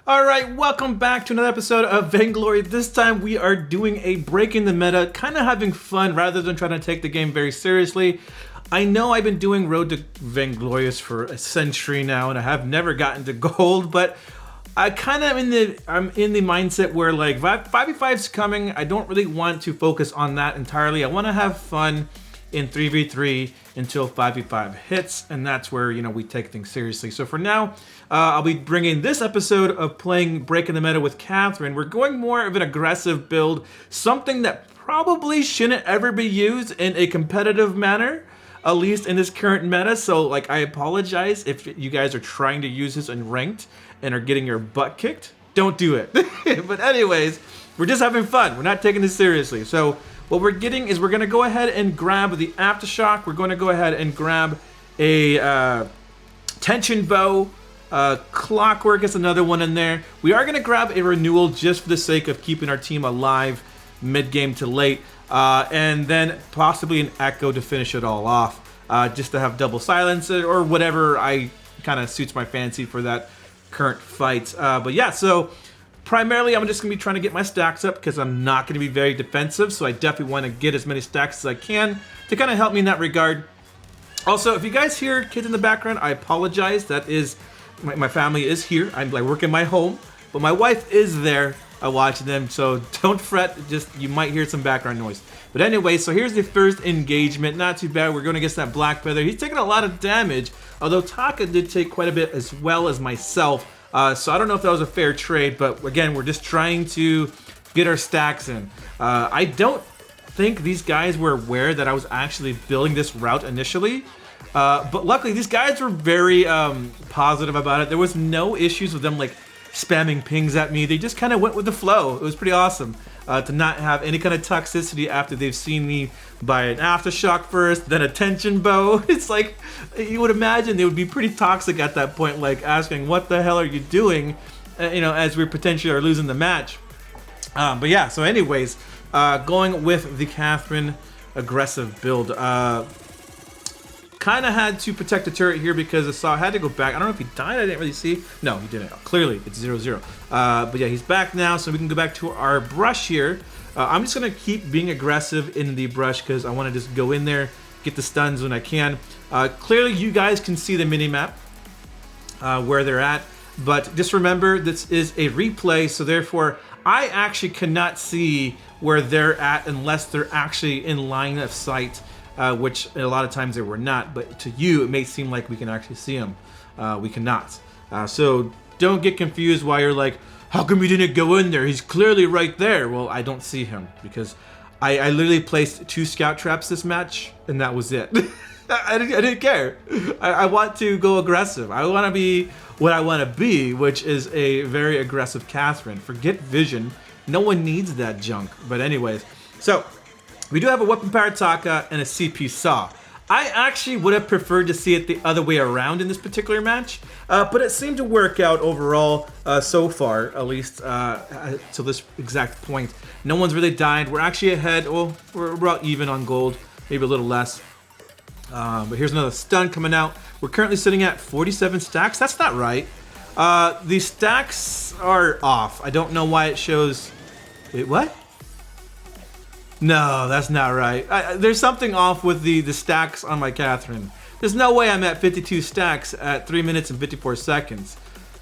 Alright, welcome back to another episode of Vainglory. This time we are doing a breaking the meta, kind of having fun rather than trying to take the game very seriously. I know I've been doing Road to Vainglorious for a century now and I have never gotten to gold, but I kind of I'm in the mindset where like 5v5's coming. I don't really want to focus on that entirely. I want to have fun in 3v3 until 5v5 hits, and that's where, you know, we take things seriously. So for now, I'll be bringing this episode of playing Breaking the Meta with Catherine. We're going more of an aggressive build, something that probably shouldn't ever be used in a competitive manner, at least in this current meta. So like, I apologize if you guys are trying to use this in ranked and are getting your butt kicked. Don't do it. But anyways, we're just having fun. We're not taking this seriously. So what we're getting is we're going to go ahead and grab the Aftershock. We're going to go ahead and grab a tension bow. Clockwork is another one in there. We are going to grab a renewal just for the sake of keeping our team alive mid-game to late. And then possibly an echo to finish it all off. Just to have double silence or whatever kind of suits my fancy for that current fight. But yeah, so primarily, I'm just going to be trying to get my stacks up because I'm not going to be very defensive, so I definitely want to get as many stacks as I can to kind of help me in that regard. Also, if you guys hear kids in the background, I apologize. That is, my family is here. I'm like working my home, but my wife is there watching them, so don't fret. Just, you might hear some background noise. But anyway, so here's the first engagement. Not too bad. We're going against that Black Feather. He's taking a lot of damage, although Taka did take quite a bit as well as myself. So I don't know if that was a fair trade, but again, we're just trying to get our stacks in. I don't think these guys were aware that I was actually building this route initially, but luckily these guys were very positive about it. There was no issues with them like spamming pings at me. They just kind of went with the flow. It was pretty awesome to not have any kind of toxicity after they've seen me buy an Aftershock first, then a tension bow. It's like, you would imagine they would be pretty toxic at that point, like asking, what the hell are you doing? You know, as we potentially are losing the match. But yeah, so anyways, going with the Catherine aggressive build. Kind of had to protect the turret here because I saw I had to go back. I don't know if he died. I didn't really see. No, he didn't. Clearly, it's 0-0. But yeah, he's back now, so we can go back to our brush here. I'm just going to keep being aggressive in the brush because I want to just go in there, get the stuns when I can. Clearly, you guys can see the minimap where they're at. But just remember, this is a replay, so therefore, I actually cannot see where they're at unless they're actually in line of sight. Which a lot of times they were not, but to you it may seem like we can actually see them. We cannot. So don't get confused why you're like, how come you didn't go in there? He's clearly right there. Well, I don't see him because I literally placed 2 scout traps this match and that was it. I didn't care. I want to go aggressive. I want to be what I want to be, which is a very aggressive Catherine. Forget vision. No one needs that junk. But anyways, so we do have a weapon-powered Taka and a CP Saw. I actually would have preferred to see it the other way around in this particular match, but it seemed to work out overall so far, at least to this exact point. No one's really died. We're actually ahead. Well, we're about even on gold, maybe a little less. But here's another stun coming out. We're currently sitting at 47 stacks. That's not right. The stacks are off. I don't know why it shows... Wait, what? No, that's not right. There's something off with the stacks on my Catherine. There's no way I'm at 52 stacks at 3 minutes and 54 seconds.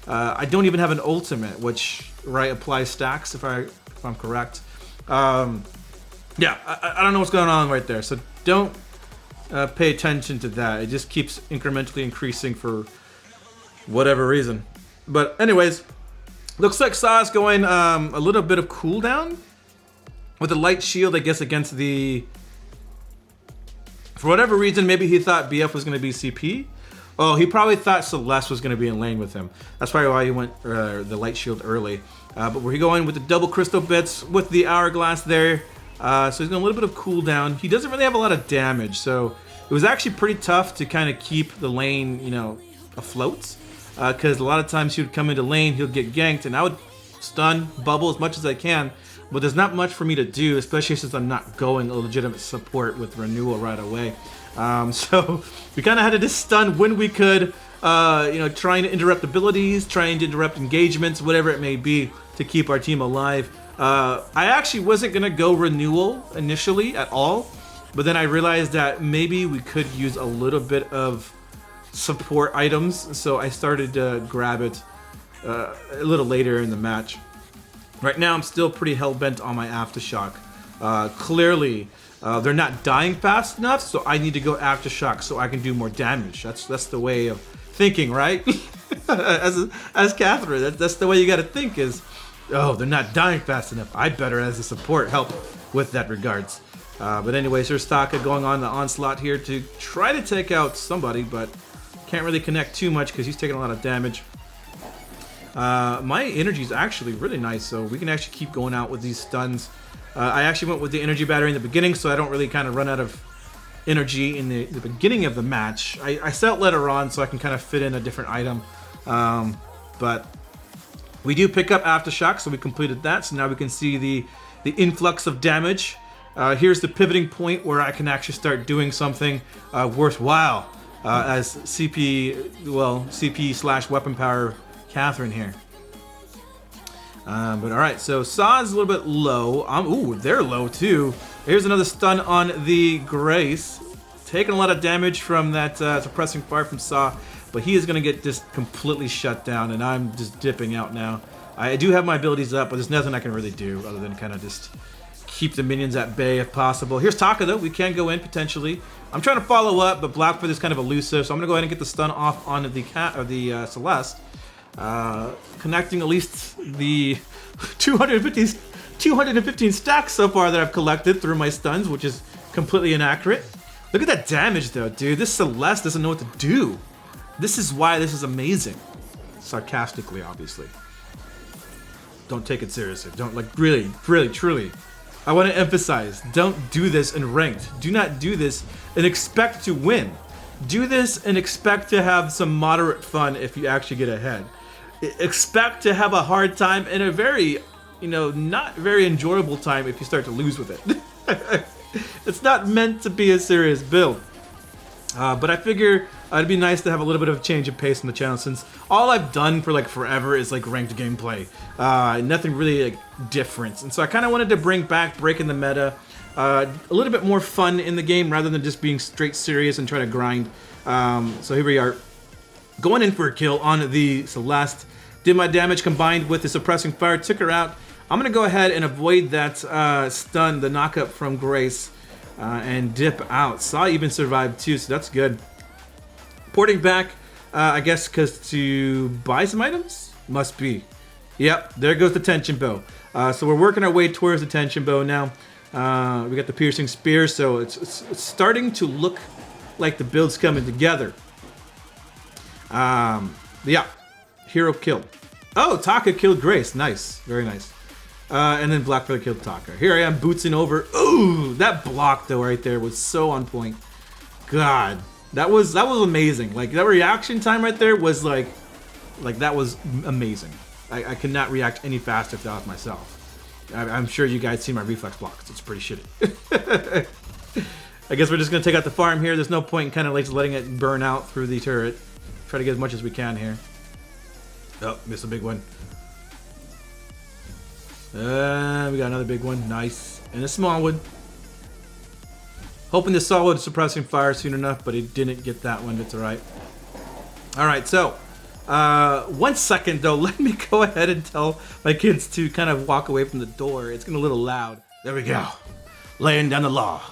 I don't even have an ultimate, which applies stacks if I'm correct. Yeah, I don't know what's going on right there. So don't pay attention to that. It just keeps incrementally increasing for whatever reason. But anyways, looks like Saw's going a little bit of cooldown. With a light shield, I guess, against the... For whatever reason, maybe he thought BF was going to be CP. Oh, he probably thought Celeste was going to be in lane with him. That's probably why he went the light shield early. But we're going with the double crystal bits with the hourglass there. So he's got a little bit of cooldown. He doesn't really have a lot of damage, so it was actually pretty tough to kind of keep the lane, you know, afloat. Because a lot of times he would come into lane, he'll get ganked, and I would stun, bubble as much as I can. But there's not much for me to do, especially since I'm not going a legitimate support with renewal right away. So we kind of had to just stun when we could. trying to interrupt abilities, trying to interrupt engagements, whatever it may be to keep our team alive. I actually wasn't gonna go renewal initially at all, but then I realized that maybe we could use a little bit of support items, so I started to grab it a little later in the match. Right now, I'm still pretty hell-bent on my Aftershock. Clearly, they're not dying fast enough, so I need to go Aftershock so I can do more damage. That's the way of thinking, right? as Catherine, that's the way you gotta think is, oh, they're not dying fast enough. I better, as a support, help with that regards. But anyways, there's Taka going on the onslaught here to try to take out somebody, but can't really connect too much because he's taking a lot of damage. My energy is actually really nice, so we can actually keep going out with these stuns. I actually went with the energy battery in the beginning, so I don't really kind of run out of energy in the beginning of the match. I sell it later on, so I can kind of fit in a different item. But we do pick up Aftershock, so we completed that. So now we can see the influx of damage. Here's the pivoting point where I can actually start doing something worthwhile as CP/weapon power Catherine here. But alright, so Saw is a little bit low. Ooh, they're low too. Here's another stun on the Grace. Taking a lot of damage from that suppressing fire from Saw, but he is going to get just completely shut down, and I'm just dipping out now. I do have my abilities up, but there's nothing I can really do other than kind of just keep the minions at bay if possible. Here's Taka though, we can go in potentially. I'm trying to follow up, but Blackfoot is kind of elusive, so I'm going to go ahead and get the stun off on the Celeste. Connecting at least the 215 stacks so far that I've collected through my stuns, which is completely inaccurate. Look at that damage though, dude. This Celeste doesn't know what to do. This is why this is amazing. Sarcastically, obviously. Don't take it seriously. Don't, like, really, truly. I want to emphasize, don't do this in ranked. Do not do this and expect to win. Do this and expect to have some moderate fun if you actually get ahead. Expect to have a hard time and a very, not very enjoyable time if you start to lose with it. It's not meant to be a serious build. But I figure it'd be nice to have a little bit of a change of pace on the channel, since all I've done for like forever is like ranked gameplay. Nothing really like different. And so I kind of wanted to bring back breaking the meta. A little bit more fun in the game rather than just being straight serious and trying to grind. So here we are. Going in for a kill on the Celeste. Did my damage combined with the suppressing fire. Took her out. I'm going to go ahead and avoid that stun, the knockup from Grace. And dip out. Saw even survived too, so that's good. Porting back, I guess because to buy some items? Must be. Yep, there goes the tension bow. So we're working our way towards the tension bow now. We got the piercing spear, so it's starting to look like the build's coming together. Yeah, hero killed. Oh, Taka killed Grace. Nice, very nice. And then Blackfeather killed Taka. Here I am bootsing over. Ooh, that block though right there was so on point. God, that was amazing. Like that reaction time right there was like that was amazing. I could not react any faster if that was myself. I'm sure you guys see my reflex blocks. It's pretty shitty. I guess we're just gonna take out the farm here. There's no point in kind of like just letting it burn out through the turret. Try to get as much as we can here. Oh, missed a big one. We got another big one. Nice. And a small one. Hoping to solid suppressing fire soon enough, but he didn't get that one. It's alright. Alright, so 1 second though, let me go ahead and tell my kids to kind of walk away from the door. It's getting a little loud. There we go. Laying down the law.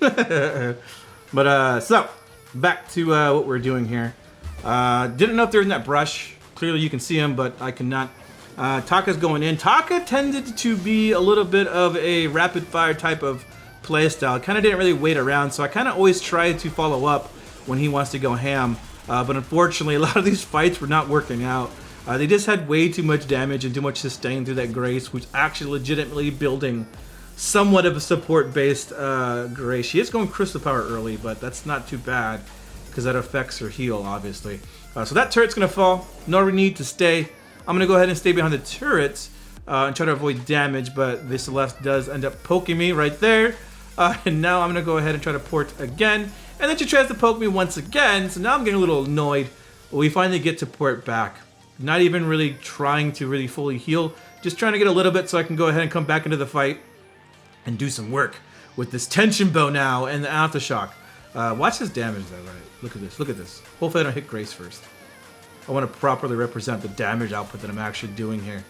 But so back to what we're doing here. Didn't know if they're in that brush. Clearly you can see him, but I cannot. Taka's going in. Taka tended to be a little bit of a rapid fire type of playstyle. Kind of didn't really wait around, so I kind of always try to follow up when he wants to go ham. But unfortunately, a lot of these fights were not working out. They just had way too much damage and too much sustain through that Grace, who's actually legitimately building somewhat of a support-based Grace. She is going Crystal Power early, but that's not too bad because that affects her heal, obviously. So that turret's going to fall. No need to stay. I'm going to go ahead and stay behind the turrets and try to avoid damage, but the Celeste does end up poking me right there. And now I'm going to go ahead and try to port again. And then she tries to poke me once again, so now I'm getting a little annoyed. we finally get to port back. Not even really trying to really fully heal, just trying to get a little bit so I can go ahead and come back into the fight and do some work with this tension bow now and the aftershock. Watch this damage though, right? Look at this, look at this. Hopefully I don't hit Grace first. I want to properly represent the damage output that I'm actually doing here.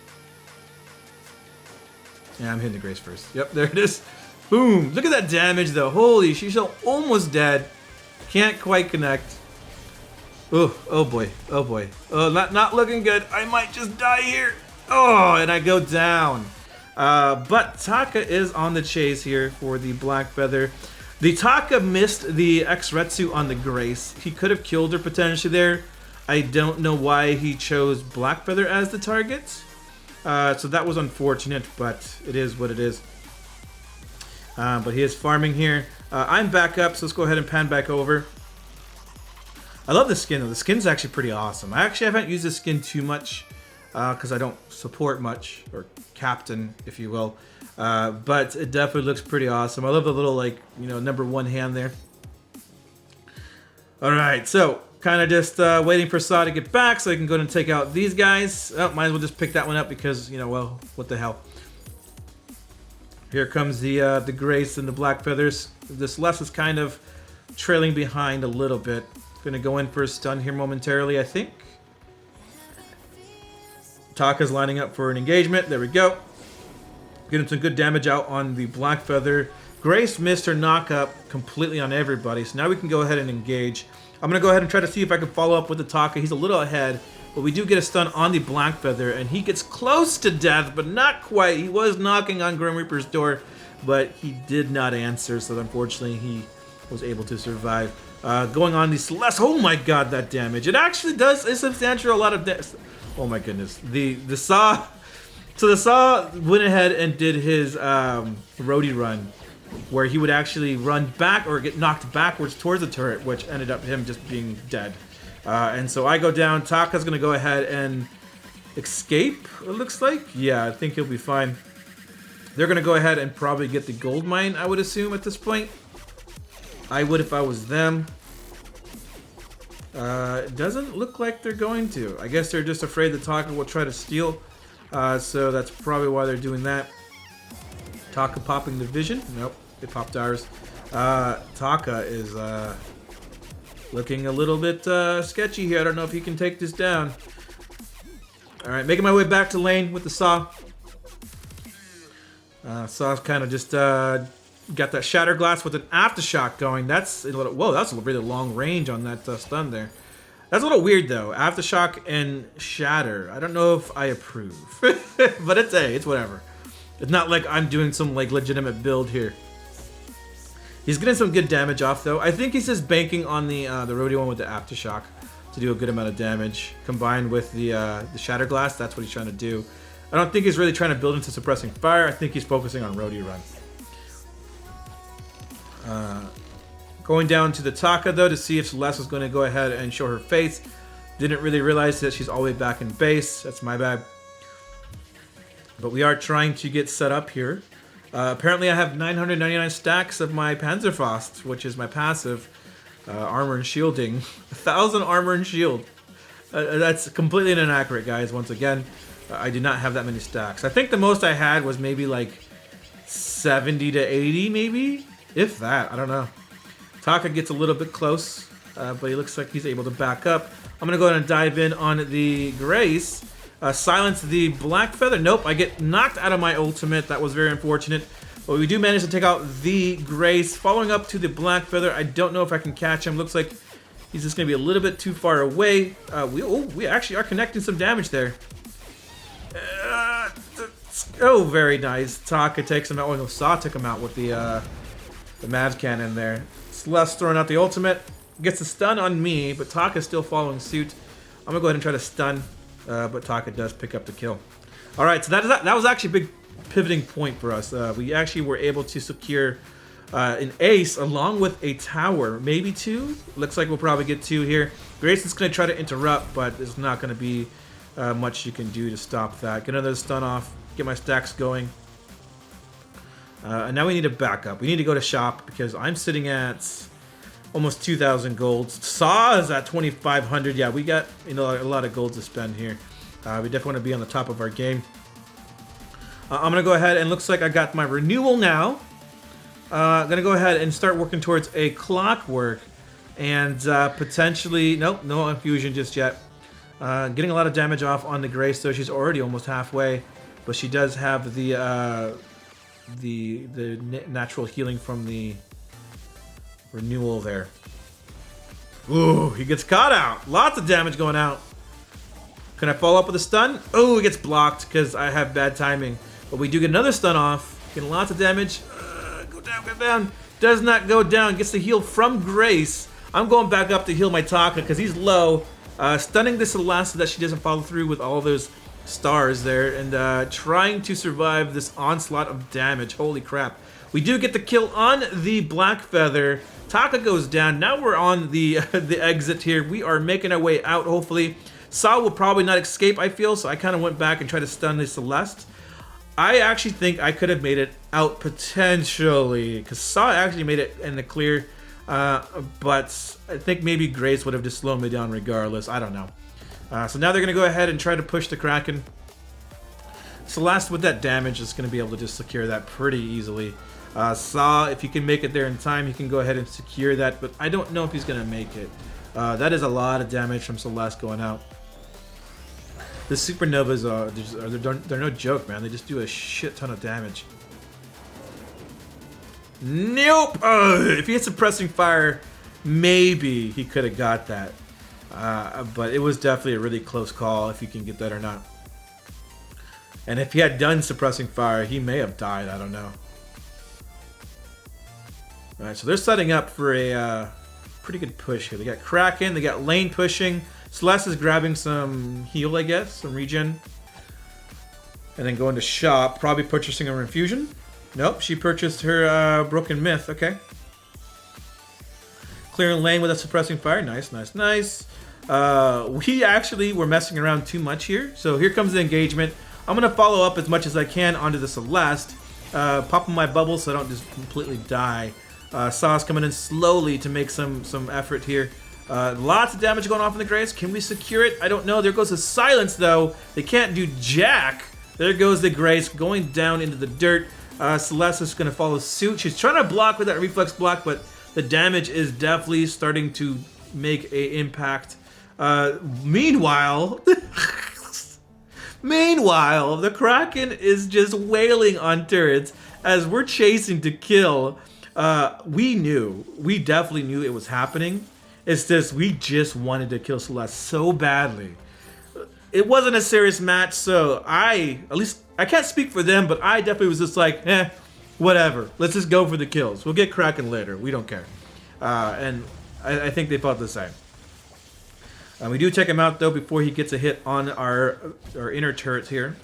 Yeah, I'm hitting the Grace first. Yep, there it is. Boom! Look at that damage though. Holy, she's almost dead. Can't quite connect. Oh boy, oh boy. Oh, not looking good. I might just die here. Oh, and I go down. But Taka is on the chase here for the Black Feather. The Taka missed the X-Retsu on the Grace. He could have killed her potentially there. I don't know why he chose Black Feather as the target. So that was unfortunate, but it is what it is. But he is farming here. I'm back up, so let's go ahead and pan back over. I love the skin though. The skin's actually pretty awesome. I actually haven't used this skin too much because I don't support much, or captain, if you will. But it definitely looks pretty awesome. I love the little, like, you know, #1 hand there. All right, so kind of just waiting for Saw to get back so I can go and take out these guys. Oh, might as well just pick that one up because, you know, well, what the hell. Here comes the Grace and the Black Feathers. This Les is kind of trailing behind a little bit. Gonna go in for a stun here momentarily, I think. Taka's lining up for an engagement. There we go. Getting some good damage out on the Black Feather. Grace missed her knock-up completely on everybody, so now we can go ahead and engage. I'm going to go ahead and try to see if I can follow up with the Taka. He's a little ahead, but we do get a stun on the Black Feather, and he gets close to death, but not quite. He was knocking on Grim Reaper's door, but he did not answer, so unfortunately he was able to survive. Going on the Celeste. Oh my god, that damage. It actually does a substantial a lot of damage. Oh my goodness. The Saw... So the Saw went ahead and did his roadie run, where he would actually run back or get knocked backwards towards the turret, which ended up him just being dead. And so I go down. Taka's going to go ahead and escape, it looks like. Yeah, I think he'll be fine. They're going to go ahead and probably get the gold mine, I would assume, at this point. I would if I was them. It doesn't look like they're going to. I guess they're just afraid that Taka will try to steal. So that's probably why they're doing that. Taka popping the vision. Nope, they popped ours. Taka is looking a little bit sketchy here. I don't know if he can take this down. Alright, making my way back to lane with the Saw. Saw's kind of just got that shatter glass with an aftershock going. That's a little, whoa, that's a really long range on that stun there. That's a little weird though. Aftershock and shatter. I don't know if I approve, but it's whatever. It's not like I'm doing some like legitimate build here. He's getting some good damage off though. I think he's just banking on the rodeo one with the aftershock to do a good amount of damage, combined with the shatter glass. That's what he's trying to do. I don't think he's really trying to build into suppressing fire. I think he's focusing on rodeo run. Going down to the Taka though to see if Celeste was going to go ahead and show her face. Didn't really realize that she's all the way back in base. That's my bad. But we are trying to get set up here. Apparently I have 999 stacks of my Panzerfaust, which is my passive armor and shielding. 1,000 armor and shield. That's completely inaccurate, guys. Once again, I do not have that many stacks. I think the most I had was maybe like 70 to 80 maybe? If that, I don't know. Taka gets a little bit close, but he looks like he's able to back up. I'm going to go ahead and dive in on the Grace. Silence the Black Feather. Nope, I get knocked out of my ultimate. That was very unfortunate. But we do manage to take out the Grace. Following up to the Black Feather. I don't know if I can catch him. Looks like he's just going to be a little bit too far away. We actually are connecting some damage there. Oh, very nice. Taka takes him out. Oh, no, Saw took him out with the Mavs cannon there. Celeste throwing out the ultimate. Gets a stun on me, but Taka's still following suit. I'm going to go ahead and try to stun, but Taka does pick up the kill. Alright, so that was actually a big pivoting point for us. We actually were able to secure an ace along with a tower. Maybe two? Looks like we'll probably get two here. Grayson's going to try to interrupt, but there's not going to be much you can do to stop that. Get another stun off. Get my stacks going. And now we need to back up. We need to go to shop because I'm sitting at almost 2,000 gold. Saw is at 2,500. Yeah, we got a lot of gold to spend here. We definitely want to be on the top of our game. I'm gonna go ahead and looks like I got my renewal now. Gonna go ahead and start working towards a clockwork and potentially no infusion just yet. Getting a lot of damage off on the Grace, though. She's already almost halfway, but she does have the natural healing from the renewal there. Ooh, he gets caught out. Lots of damage going out. Can I follow up with a stun? Oh, he gets blocked because I have bad timing. But we do get another stun off. Getting lots of damage. Go down, go down. Does not go down. Gets the heal from Grace. I'm going back up to heal my Taka because he's low. Stunning the Celeste so that she doesn't follow through with all those stars there. And trying to survive this onslaught of damage. Holy crap. We do get the kill on the Black Feather. Taka goes down. Now we're on the the exit here. We are making our way out, hopefully. Saw will probably not escape, I feel, so I kind of went back and tried to stun the Celeste. I actually think I could have made it out potentially, because Saw actually made it in the clear, but I think maybe Grace would have just slowed me down regardless. I don't know. So now they're going to go ahead and try to push the Kraken. Celeste with that damage is going to be able to just secure that pretty easily. Saw, if you can make it there in time, you can go ahead and secure that, but I don't know if he's going to make it. That is a lot of damage from Celeste going out. The Supernovas they're no joke, man. They just do a shit ton of damage. Nope! If he had suppressing fire, maybe he could have got that. But it was definitely a really close call if you can get that or not. And if he had done suppressing fire, he may have died. I don't know. Alright, so they're setting up for a pretty good push here. They got Kraken, they got lane pushing. Celeste is grabbing some heal, I guess, some regen. And then going to shop, probably purchasing her infusion. Nope, she purchased her broken myth. Okay. Clearing lane with a suppressing fire. Nice, nice, nice. We actually were messing around too much here. So here comes the engagement. I'm going to follow up as much as I can onto the Celeste. Popping my bubble so I don't just completely die. Saw's coming in slowly to make some effort here. Lots of damage going off in the Grace. Can we secure it? I don't know. There goes the silence, though. They can't do jack. There goes the Grace going down into the dirt. Celeste is going to follow suit. She's trying to block with that reflex block, but the damage is definitely starting to make an impact. Meanwhile, the Kraken is just wailing on turrets as we're chasing to kill. We definitely knew it was happening. It's just, we just wanted to kill Celeste so badly. It wasn't a serious match, so I can't speak for them, but I definitely was just like, whatever. Let's just go for the kills. We'll get Kraken later. We don't care. And I think they felt the same. We do check him out, though, before he gets a hit on our inner turrets here.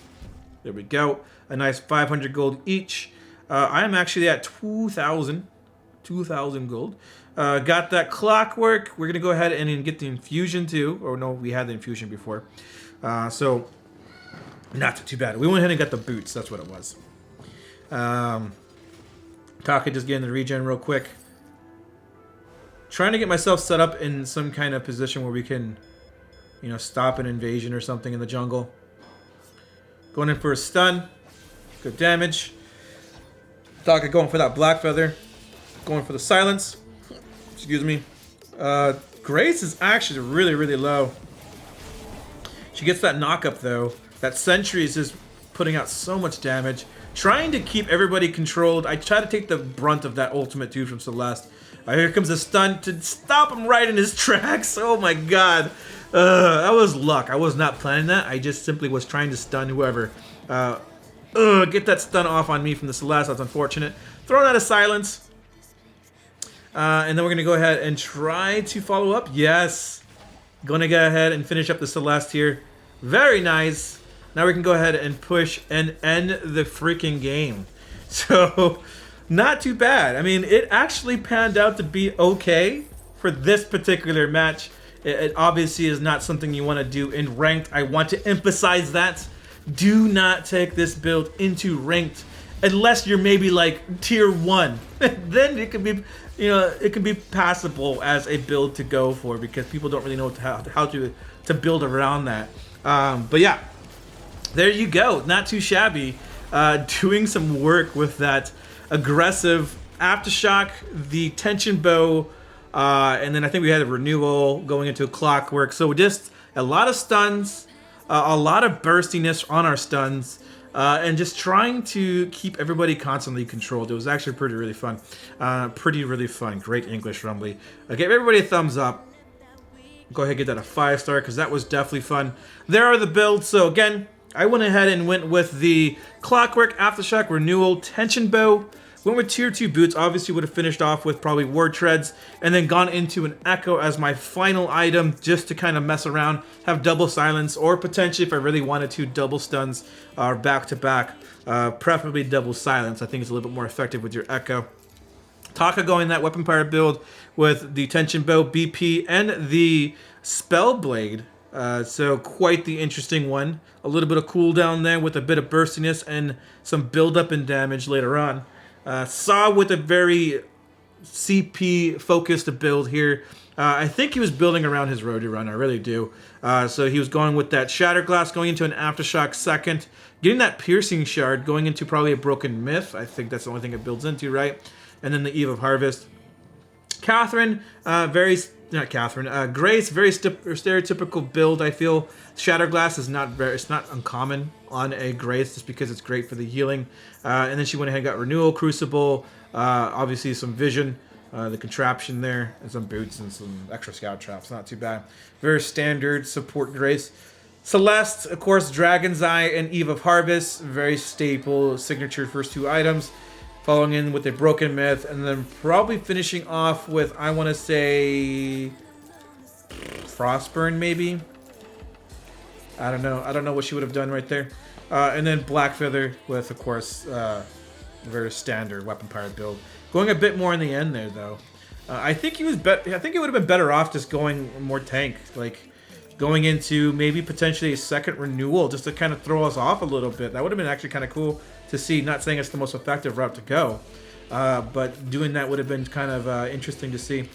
There we go. A nice 500 gold each. I am actually at 2,000 gold. Got that clockwork. We're going to go ahead and get the infusion too. Or no, we had the infusion before. So, not too bad. We went ahead and got the boots. That's what it was. Taka just getting the regen real quick. Trying to get myself set up in some kind of position where we can, stop an invasion or something in the jungle. Going in for a stun. Good damage. Taka going for that Black Feather. Going for the silence. Excuse me. Grace is actually really, really low. She gets that knock-up, though. That Sentry is just putting out so much damage. Trying to keep everybody controlled. I try to take the brunt of that ultimate, too, from Celeste. Here comes a stun to stop him right in his tracks. Oh, my God. That was luck. I was not planning that. I just simply was trying to stun whoever. Get that stun off on me from the Celeste. That's unfortunate. Throwing out a silence. And then we're going to go ahead and try to follow up. Yes. Going to go ahead and finish up the Celeste here. Very nice. Now we can go ahead and push and end the freaking game. So, not too bad. I mean, it actually panned out to be okay for this particular match. It obviously is not something you want to do in ranked. I want to emphasize that. Do not take this build into ranked. unless you're maybe like tier 1. Then it can be, you know, it can be passable as a build to go for, because people don't really know how to build around that. But yeah, there you go. Not too shabby. Doing some work with that aggressive aftershock, the tension bow, and then I think we had a renewal going into a clockwork. So just a lot of stuns, a lot of burstiness on our stuns, and just trying to keep everybody constantly controlled. It was actually really fun. Really fun. Great English, Rumbly. Give everybody a thumbs up. Go ahead and get that a 5-star, because that was definitely fun. There are the builds. So again, I went ahead and went with the Clockwork, Aftershock, Renewal, Tension Bow. Went with tier 2 boots. Obviously would have finished off with probably Ward Treads, and then gone into an Echo as my final item, just to kind of mess around, have double silence, or potentially if I really wanted to, double stuns back to back. Preferably double silence. I think it's a little bit more effective with your Echo. Taka going that Weapon Pirate build with the Tension Bow, BP, and the Spell Blade. So quite the interesting one. A little bit of cooldown there with a bit of burstiness and some build-up in damage later on. Saw with a very CP-focused build here. I think he was building around his road to run, I really do. So he was going with that Shatter Glass, going into an Aftershock second, getting that Piercing Shard, going into probably a Broken Myth. I think that's the only thing it builds into, right? And then the Eve of Harvest. Catherine, Grace, very stereotypical build, I feel. Shatterglass is it's not uncommon on a Grace, just because it's great for the healing. And then she went ahead and got Renewal, Crucible, obviously some Vision, the contraption there, and some boots and some extra scout traps. Not too bad. Very standard support Grace. Celeste, of course, Dragon's Eye and Eve of Harvest, very staple signature first 2 items. Following in with a Broken Myth, and then probably finishing off with, I want to say, Frostburn maybe. I don't know what she would have done right there. And then Black Feather with, of course, very standard Weapon Pirate build. Going a bit more in the end there, though. I think he was I think it would have been better off just going more tank, like going into maybe potentially a second renewal, just to kind of throw us off a little bit. That would have been actually kind of cool to see. Not saying it's the most effective route to go, but doing that would have been kind of interesting to see.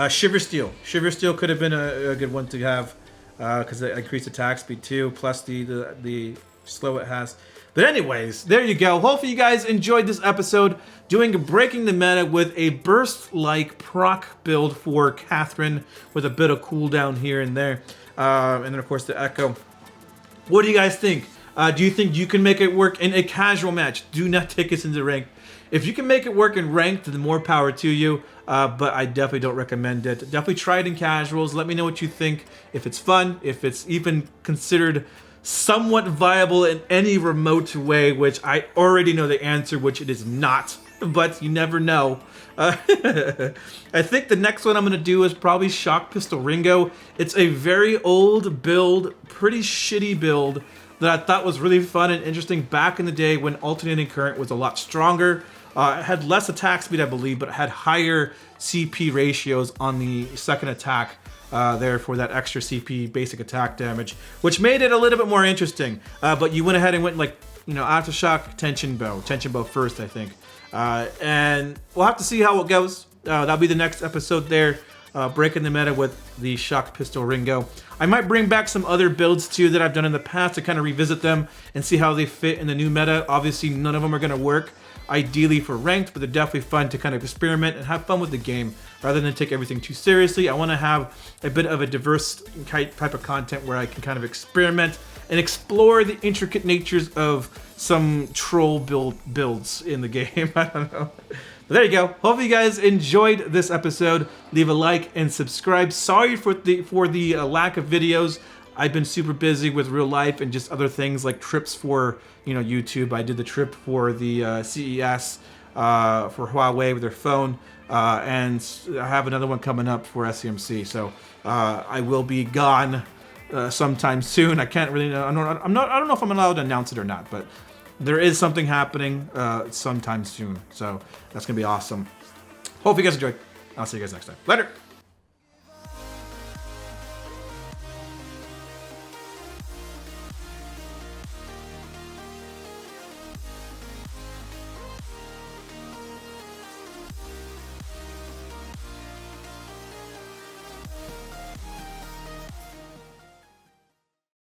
Shiver Steel could have been a good one to have, because it increased attack speed too, plus the slow it has. But anyways, there you go. Hopefully you guys enjoyed this episode, breaking the meta with a burst-like proc build for Catherine, with a bit of cooldown here and there, and then of course the Echo. What do you guys think? Do you think you can make it work in a casual match? Do not take us into ranked. If you can make it work in ranked, then more power to you. But I definitely don't recommend it. Definitely try it in casuals. Let me know what you think. If it's fun, if it's even considered somewhat viable in any remote way, which I already know the answer, which it is not. But you never know. I think the next one I'm going to do is probably Shock Pistol Ringo. It's a very old build, pretty shitty build, that I thought was really fun and interesting back in the day when alternating current was a lot stronger. It had less attack speed, I believe, but it had higher CP ratios on the second attack there for that extra CP basic attack damage, which made it a little bit more interesting. But you went ahead and went like, you know, Aftershock, Tension Bow first, I think. And we'll have to see how it goes. That'll be the next episode there. Breaking the meta with the Shock Pistol Ringo. I might bring back some other builds too that I've done in the past to kind of revisit them and see how they fit in the new meta. Obviously, none of them are going to work ideally for ranked, but they're definitely fun to kind of experiment and have fun with the game rather than take everything too seriously. I want to have a bit of a diverse type of content where I can kind of experiment and explore the intricate natures of some troll builds in the game. I don't know. But there you go. Hopefully you guys enjoyed this episode. Leave a like and subscribe. Sorry for the lack of videos. I've been super busy with real life and just other things like trips for, you know, YouTube. I did the trip for the CES for Huawei with their phone, and I have another one coming up for SCMC. So I will be gone sometime soon. I can't really know. I don't know if I'm allowed to announce it or not, but there is something happening sometime soon. So that's gonna be awesome. Hope you guys enjoyed. I'll see you guys next time. Later.